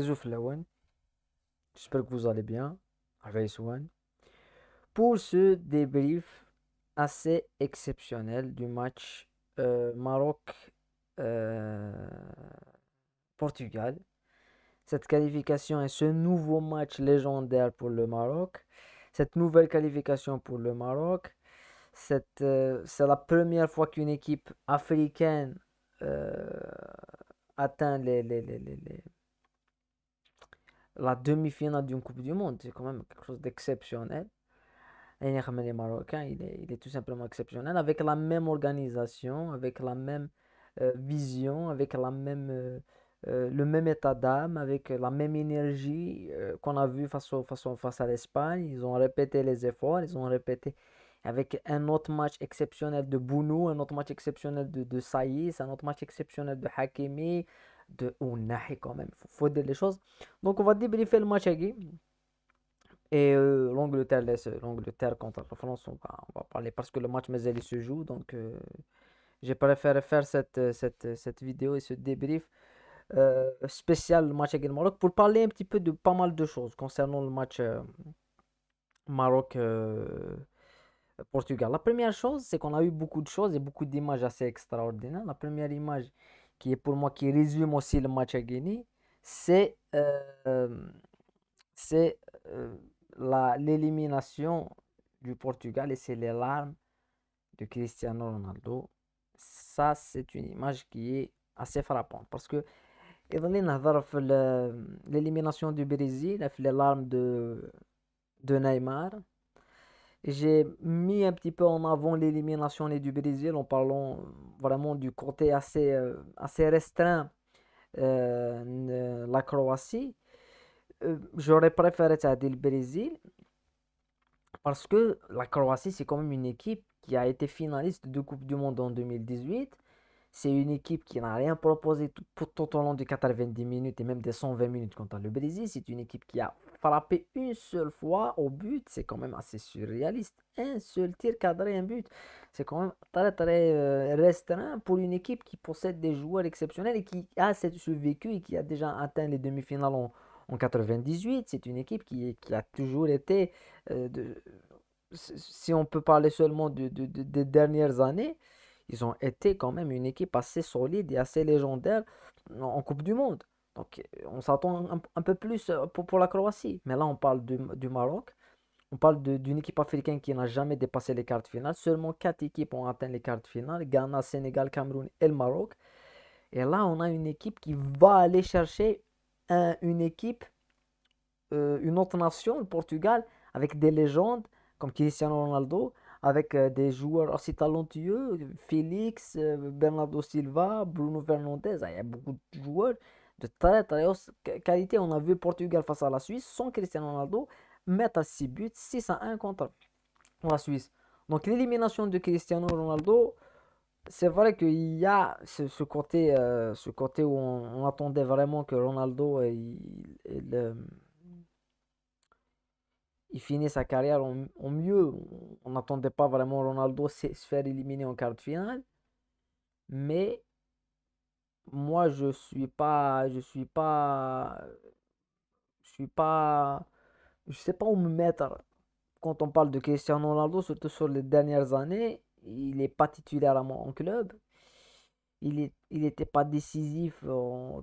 Zouf Lawan, j'espère que vous allez bien. Race One. Pour ce débrief assez exceptionnel du match Maroc-Portugal. Cette qualification et ce nouveau match légendaire pour le Maroc. Cette nouvelle qualification pour le Maroc. C'est la première fois qu'une équipe africaine euh, atteint la demi-finale d'une Coupe du Monde. C'est quand même quelque chose d'exceptionnel. Les Marocains, il est tout simplement exceptionnel, avec la même organisation, avec la même vision, avec le même état d'âme, avec la même énergie qu'on a vu face à l'Espagne. Ils ont répété les efforts, ils ont répété avec un autre match exceptionnel de Bounou, un autre match exceptionnel de Saïs, un autre match exceptionnel de Hakimi, de Ounahi quand même, faut dire les choses. Donc on va débriefer le match, Agui. Et l'Angleterre contre la France, on va parler parce que le match mais il se joue. Donc j'ai préféré faire cette vidéo et ce débrief spécial le match avec le Maroc pour parler un petit peu de pas mal de choses concernant le match Maroc-Portugal. La première chose, c'est qu'on a eu beaucoup de choses et beaucoup d'images assez extraordinaires. La première image qui est pour moi qui résume aussi le match à Guinée, c'est c'est euh, l'élimination du Portugal et c'est les larmes de Cristiano Ronaldo. Ça, c'est une image qui est assez frappante parce que يظل نهضر في l'élimination du Brésil في les larmes de Neymar. J'ai mis un petit peu en avant l'élimination du Brésil en parlant vraiment du côté assez restreint la Croatie. J'aurais préféré ça le Brésil parce que la Croatie, c'est quand même une équipe qui a été finaliste de Coupe du Monde en 2018. C'est une équipe qui n'a rien proposé tout au long de 90 minutes et même des 120 minutes contre le Brésil. C'est une équipe qui a frappé une seule fois au but. C'est quand même assez surréaliste. Un seul tir cadré, un but. C'est quand même très très restreint pour une équipe qui possède des joueurs exceptionnels et qui a ce vécu et qui a déjà atteint les demi-finales en 98. C'est une équipe qui a toujours été, si on peut parler seulement des dernières années, ils ont été quand même une équipe assez solide et assez légendaire en Coupe du Monde. Donc on s'attend un peu plus pour la Croatie. Mais là, on parle du Maroc. On parle d'une équipe africaine qui n'a jamais dépassé les quarts de finale. Seulement 4 équipes ont atteint les quarts de finale. Ghana, Sénégal, Cameroun et le Maroc. Et là, on a une équipe qui va aller chercher une autre nation, le Portugal, avec des légendes comme Cristiano Ronaldo, avec des joueurs aussi talentueux, Félix, Bernardo Silva, Bruno Fernandes. Il y a beaucoup de joueurs de très très haute qualité. On a vu le Portugal face à la Suisse sans Cristiano Ronaldo mettre à 6 buts, 6-1 contre la Suisse. Donc l'élimination de Cristiano Ronaldo, c'est vrai qu'il y a ce côté où on attendait vraiment que Ronaldo il finit sa carrière en mieux. On n'attendait pas vraiment Ronaldo se faire éliminer en quart de finale. Mais moi, je sais pas où me mettre quand on parle de Cristiano Ronaldo, surtout sur les dernières années. Il n'est pas titulaire en club. Il n'était pas décisif on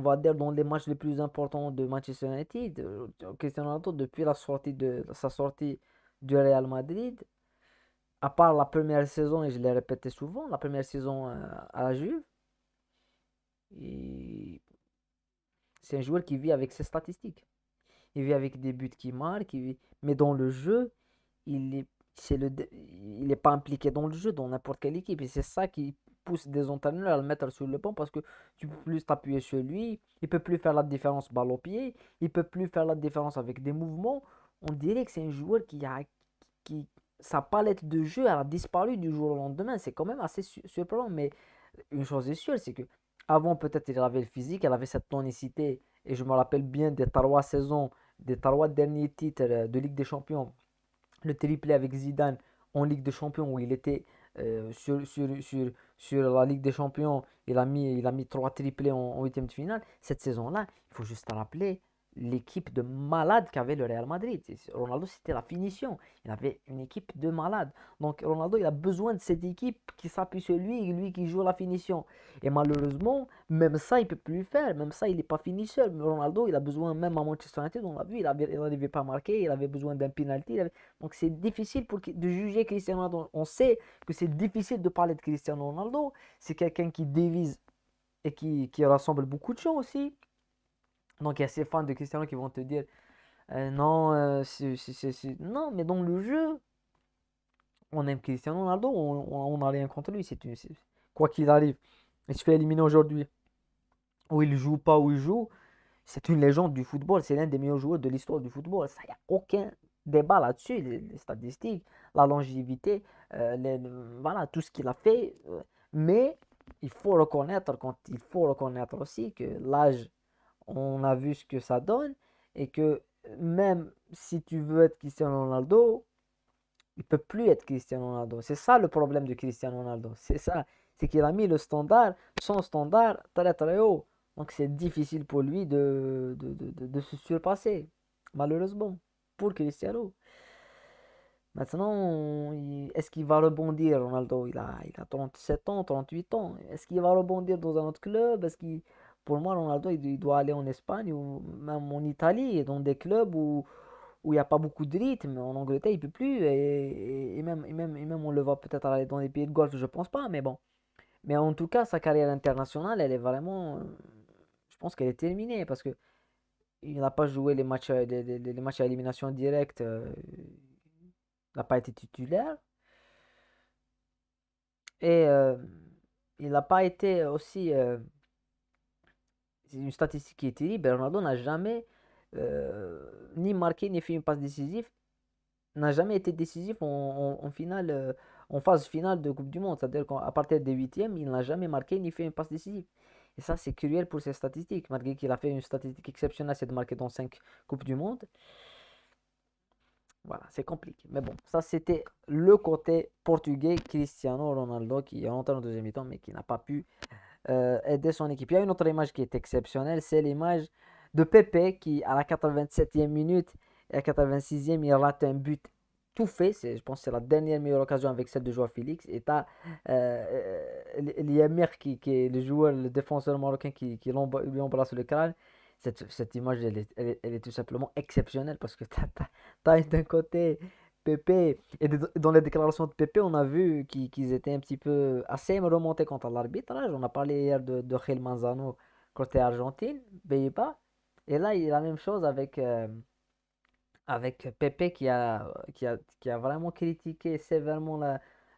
va dire, dans les matchs les plus importants de Manchester United. Cristiano Ronaldo, depuis sa sortie du Real Madrid, à part la première saison, et je l'ai répété souvent, la première saison à la Juve, et c'est un joueur qui vit avec ses statistiques. Il vit avec des buts qui marquent, mais dans le jeu, il est, il est pas impliqué dans le jeu, dans n'importe quelle équipe. Et c'est ça qui pousse des entraîneurs à le mettre sur le banc parce que tu peux plus t'appuyer sur lui, il peut plus faire la différence balle au pied, il peut plus faire la différence avec des mouvements. On dirait que c'est un joueur qui sa palette de jeu a disparu du jour au lendemain. C'est quand même assez surprenant, mais une chose est sûre, c'est que avant peut-être il avait le physique, il avait cette tonicité, et je me rappelle bien des 3 saisons, des 3 derniers titres de Ligue des Champions, le triplé avec Zidane en Ligue des Champions où il était sur la Ligue des Champions, il a mis 3 triplés en huitième de finale. Cette saison-là, il faut juste rappeler l'équipe de malades qu'avait le Real Madrid. Ronaldo, c'était la finition. Il avait une équipe de malades. Donc Ronaldo, il a besoin de cette équipe qui s'appuie sur lui et lui qui joue la finition. Et malheureusement, même ça, il ne peut plus le faire. Même ça, il n'est pas finisseur. Mais Ronaldo, il a besoin, même à Manchester United, on l'a vu, il n'arrivait pas à marquer, il avait besoin d'un penalty. Donc c'est difficile de juger Cristiano Ronaldo. On sait que c'est difficile de parler de Cristiano Ronaldo. C'est quelqu'un qui dévise et qui rassemble beaucoup de gens aussi. Donc il y a ces fans de Cristiano qui vont te dire non, non, mais dans le jeu, on aime Cristiano Ronaldo, on n'a rien contre lui. Quoi qu'il arrive, il se fait éliminer aujourd'hui, ou il joue pas, ou il joue, c'est une légende du football. C'est l'un des meilleurs joueurs de l'histoire du football. Ça, il n'y a aucun débat là-dessus. Les statistiques, la longévité, voilà, tout ce qu'il a fait. Mais il faut reconnaître aussi que l'âge, on a vu ce que ça donne et que même si tu veux être Cristiano Ronaldo, il peut plus être Cristiano Ronaldo. C'est ça le problème de Cristiano Ronaldo. C'est ça. C'est qu'il a mis son standard très très haut. Donc c'est difficile pour lui de se surpasser, malheureusement, pour Cristiano. Maintenant, est-ce qu'il va rebondir, Ronaldo? Il a 37 ans, 38 ans. Est-ce qu'il va rebondir dans un autre club? Pour moi, Ronaldo, il doit aller en Espagne ou même en Italie, dans des clubs où il n'y a pas beaucoup de rythme. En Angleterre, il ne peut plus. Et même, on le voit peut-être aller dans les pays de golf, je pense pas, mais bon. Mais en tout cas, sa carrière internationale, elle est vraiment. Je pense qu'elle est terminée parce que il n'a pas joué les matchs à élimination directe. Il n'a pas été titulaire. Et il n'a pas été aussi. C'est une statistique qui est terrible. Ronaldo n'a jamais ni marqué ni fait une passe décisive, n'a jamais été décisif en finale, en phase finale de Coupe du Monde. C'est-à-dire qu'à partir des huitièmes, il n'a jamais marqué ni fait une passe décisive. Et ça, c'est cruel pour ses statistiques. Malgré qu'il a fait une statistique exceptionnelle, c'est de marquer dans 5 Coupes du Monde. Voilà, c'est compliqué. Mais bon, ça, c'était le côté portugais Cristiano Ronaldo qui est rentré en deuxième mi-temps, mais qui n'a pas pu aider son équipe. Il y a une autre image qui est exceptionnelle, c'est l'image de Pepe qui, à la 87e minute et à la 86e, il rate un but tout fait. Je pense que c'est la dernière meilleure occasion avec celle de Joao Félix. Et tu as Liamir qui est le joueur, le défenseur marocain qui lui embrasse le crâne. Cette image, elle est tout simplement exceptionnelle parce que tu as d'un côté Pepe, et dans les déclarations de Pepe, on a vu qu'ils étaient un petit peu assez remontés contre l'arbitrage. On a parlé hier de Gil Manzano côté Argentine, Pays-Bas. Et là, il y a la même chose avec Pepe qui a vraiment critiqué sévèrement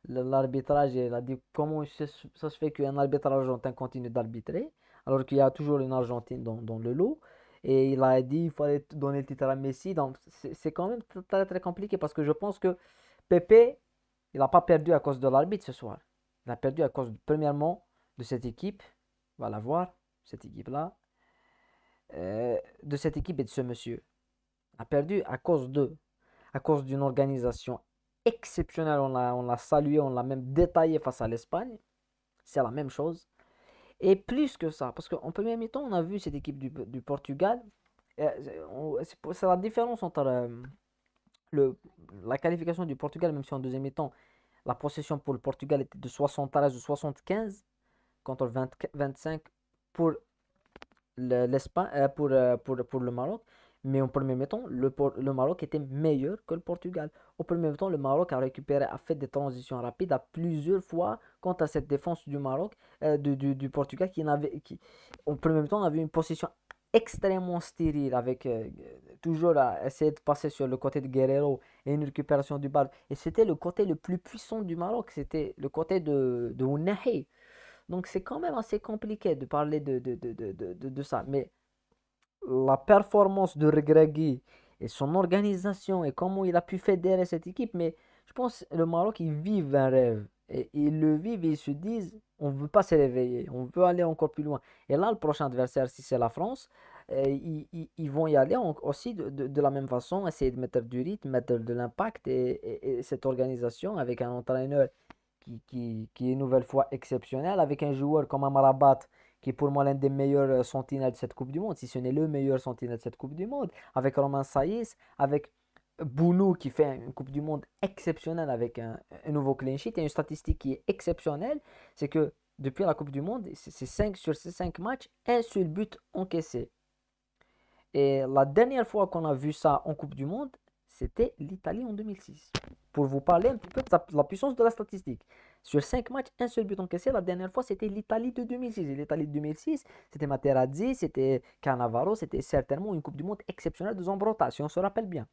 l'arbitrage et il a dit comment ça se fait qu'un arbitre argentin continue d'arbitrer alors qu'il y a toujours une Argentine dans le lot. Et il a dit qu'il fallait donner le titre à Messi. Donc c'est quand même très très compliqué parce que je pense que Pepe, il n'a pas perdu à cause de l'arbitre ce soir. Il a perdu à cause, premièrement, de cette équipe. On va la voir, cette équipe-là. De cette équipe et de ce monsieur. A perdu à cause d'une organisation exceptionnelle. On l'a salué, on l'a même détaillé face à l'Espagne. C'est la même chose. Et plus que ça, parce qu'en premier mi-temps, on a vu cette équipe du Portugal. C'est la différence entre le, la qualification du Portugal, même si en deuxième mi-temps, la possession pour le Portugal était de 73 ou 75 contre 25 pour l'Espagne, pour le Maroc. Mais en premier temps, le Maroc était meilleur que le Portugal. Au premier temps, le Maroc a fait des transitions rapides à plusieurs fois contre cette défense du Maroc, du Portugal, en premier temps, on avait une position extrêmement stérile, avec toujours à essayer de passer sur le côté de Guerrero et une récupération du ballon. Et c'était le côté le plus puissant du Maroc, c'était le côté de Ounahi. Donc c'est quand même assez compliqué de parler de ça. Mais la performance de Regragui et son organisation et comment il a pu fédérer cette équipe, mais je pense que le Maroc, ils vivent un rêve. Et ils le vivent et ils se disent, on ne veut pas se réveiller, on veut aller encore plus loin. Et là, le prochain adversaire, si c'est la France, ils vont y aller aussi de la même façon, essayer de mettre du rythme, mettre de l'impact et cette organisation avec un entraîneur qui est une nouvelle fois exceptionnel, avec un joueur comme Amrabat, qui est pour moi l'un des meilleurs sentinelles de cette Coupe du Monde, si ce n'est le meilleur sentinelle de cette Coupe du Monde, avec Romain Saïs, avec Bounou qui fait une Coupe du Monde exceptionnelle avec un nouveau clean sheet et une statistique qui est exceptionnelle, c'est que depuis la Coupe du Monde, c'est 5 sur ces 5 matchs, un seul but encaissé. Et la dernière fois qu'on a vu ça en Coupe du Monde, c'était l'Italie en 2006. Pour vous parler un petit peu de la puissance de la statistique. Sur 5 matchs, un seul but encaissé. La dernière fois, c'était l'Italie de 2006. Et l'Italie de 2006, c'était Materazzi, c'était Cannavaro, c'était certainement une Coupe du Monde exceptionnelle de Zambrotta, si on se rappelle bien.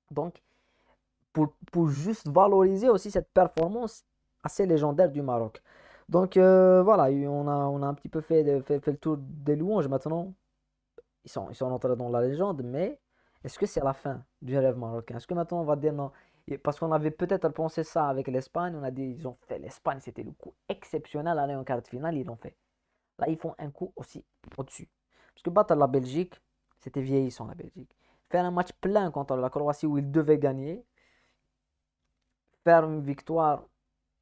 Donc, pour juste valoriser aussi cette performance assez légendaire du Maroc. Donc, voilà, on a un petit peu fait le tour des louanges. Maintenant, ils sont entrés dans la légende, mais est-ce que c'est la fin du rêve marocain? Est-ce que maintenant on va dire non? Parce qu'on avait peut-être pensé ça avec l'Espagne, on a dit ils ont fait l'Espagne, c'était le coup exceptionnel, aller en quart de finale, ils l'ont fait. Là, ils font un coup aussi au-dessus. Parce que battre la Belgique, c'était vieillissant la Belgique. Faire un match plein contre la Croatie où ils devaient gagner, faire une victoire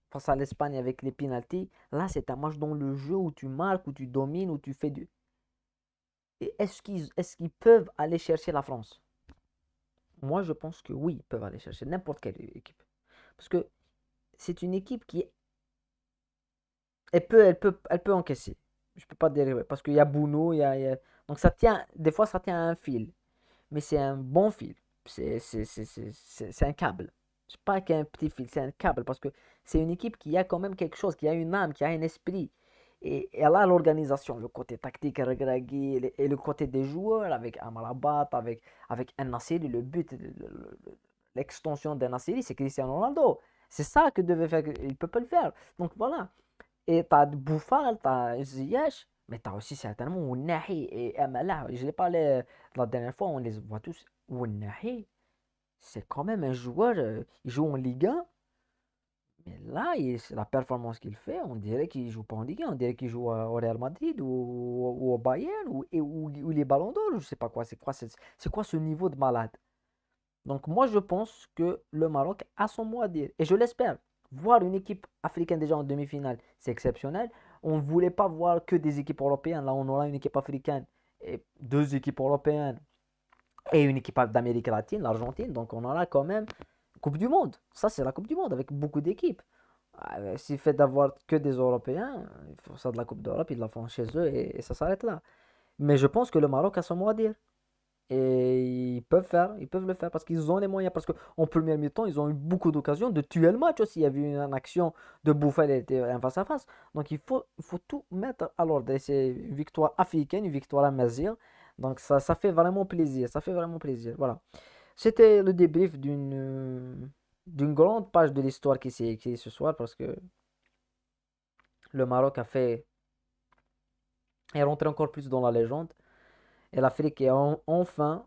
face à l'Espagne avec les penalties, là c'est un match dans le jeu où tu marques, où tu domines, où tu fais du. Et est-ce qu'ils peuvent aller chercher la France? Moi, je pense que oui, ils peuvent aller chercher n'importe quelle équipe. Parce que c'est une équipe qui, elle peut encaisser. Je peux pas dire, parce qu'il y a Bounou, donc ça tient, des fois ça tient à un fil. Mais c'est un bon fil. C'est un câble. C'est pas qu'un petit fil, c'est un câble. Parce que c'est une équipe qui a quand même quelque chose, qui a une âme, qui a un esprit. Et elle a l'organisation, le côté tactique, Regragui, et le côté des joueurs, avec Amrabat, avec Un Nassiri. Le but, l'extension d'Un Nassiri, c'est Cristiano Ronaldo. C'est ça que devait faire. Il ne peut pas le faire. Donc voilà. Et tu as Bouffal, tu as Ziyech, mais tu as aussi certainement Ounahi et Amala. Je l'ai parlé la dernière fois, on les voit tous. Ounahi, c'est quand même un joueur, il joue en Ligue 1, mais là, la performance qu'il fait, on dirait qu'il joue pas en Ligue 1, on dirait qu'il joue au Real Madrid ou au Bayern ou les Ballons d'Or, je sais pas quoi, c'est quoi ce niveau de malade. Donc moi, je pense que le Maroc a son mot à dire. Et je l'espère. Voir une équipe africaine déjà en demi-finale, c'est exceptionnel. On ne voulait pas voir que des équipes européennes. Là, on aura une équipe africaine et deux équipes européennes et une équipe d'Amérique latine, l'Argentine. Donc on aura quand même Coupe du Monde. Ça, c'est la Coupe du Monde avec beaucoup d'équipes. S'il fait d'avoir que des Européens, il faut ça de la Coupe d'Europe, ils la font chez eux et ça s'arrête là. Mais je pense que le Maroc a son mot à dire. Et ils peuvent le faire parce qu'ils ont les moyens. Parce qu'en premier mi-temps, ils ont eu beaucoup d'occasions de tuer le match aussi. Il y avait une action de Bouffal, elle était un face-à-face. Donc il faut tout mettre à l'ordre. Et c'est une victoire africaine, une victoire à Mazir. Donc ça fait vraiment plaisir. Ça fait vraiment plaisir. Voilà. C'était le débrief d'une grande page de l'histoire qui s'est écrite ce soir parce que le Maroc est rentré encore plus dans la légende. Et l'Afrique est enfin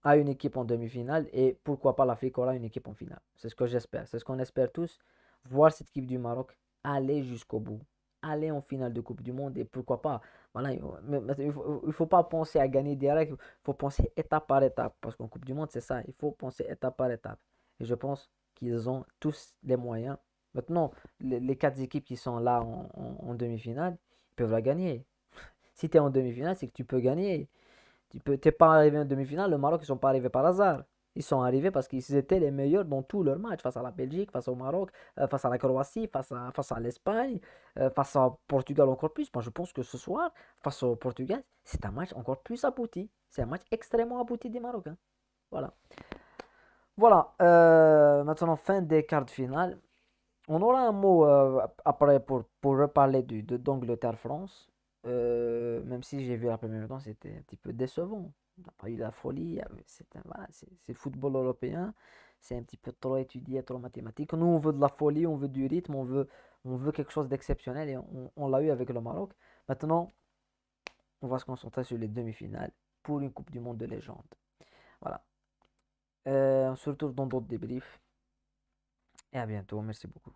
a une équipe en demi-finale et pourquoi pas l'Afrique aura une équipe en finale. C'est ce que j'espère. C'est ce qu'on espère tous. Voir cette équipe du Maroc aller jusqu'au bout. Aller en finale de Coupe du Monde et pourquoi pas. Voilà, il faut pas penser à gagner direct. Il faut penser étape par étape. Parce qu'en Coupe du Monde, c'est ça. Il faut penser étape par étape. Et je pense qu'ils ont tous les moyens. Maintenant, les quatre équipes qui sont là en demi-finale, ils peuvent la gagner. Si tu es en demi-finale, c'est que tu peux gagner. T'es pas arrivé en demi-finale, le Maroc, ils sont pas arrivés par hasard. Ils sont arrivés parce qu'ils étaient les meilleurs dans tous leurs matchs, face à la Belgique, face au Maroc, face à la Croatie, face à l'Espagne, face au Portugal encore plus. Moi, je pense que ce soir, face au Portugal, c'est un match encore plus abouti. C'est un match extrêmement abouti des Marocains. Voilà. Voilà. Maintenant, fin des quarts de finale. On aura un mot après pour reparler d'Angleterre-France. Même si j'ai vu la première mi-temps, c'était un petit peu décevant. On n'a pas eu la folie. Voilà, c'est le football européen. C'est un petit peu trop étudié, trop mathématique. Nous, on veut de la folie, on veut du rythme, on veut quelque chose d'exceptionnel et on l'a eu avec le Maroc. Maintenant, on va se concentrer sur les demi-finales pour une Coupe du Monde de légende. Voilà. On se retrouve dans d'autres débriefs et à bientôt. Merci beaucoup.